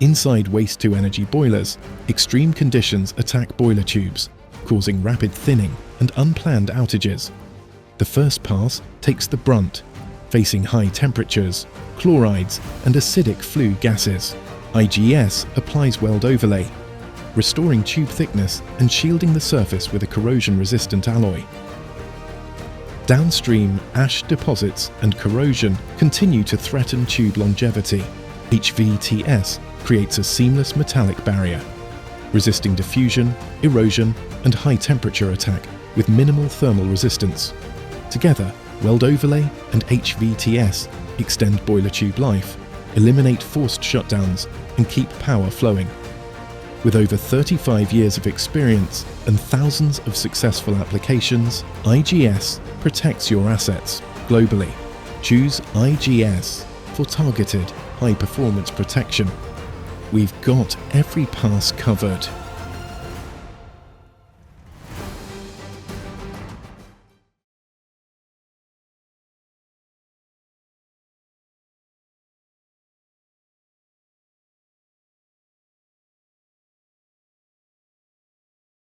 Inside waste-to-energy boilers, extreme conditions attack boiler tubes, causing rapid thinning and unplanned outages. The first pass takes the brunt, facing high temperatures, chlorides and acidic flue gases. IGS applies Weld overlay, restoring tube thickness and shielding the surface with a corrosion-resistant alloy. Downstream, ash deposits and corrosion continue to threaten tube longevity. HVTS creates a seamless metallic barrier, resisting diffusion, erosion and high-temperature attack with minimal thermal resistance. Together, Weld overlay and HVTS extend boiler tube life, eliminate forced shutdowns and keep power flowing. With over 35 years of experience and thousands of successful applications, IGS protects your assets globally. Choose IGS for targeted, high-performance protection. We've got every pass covered.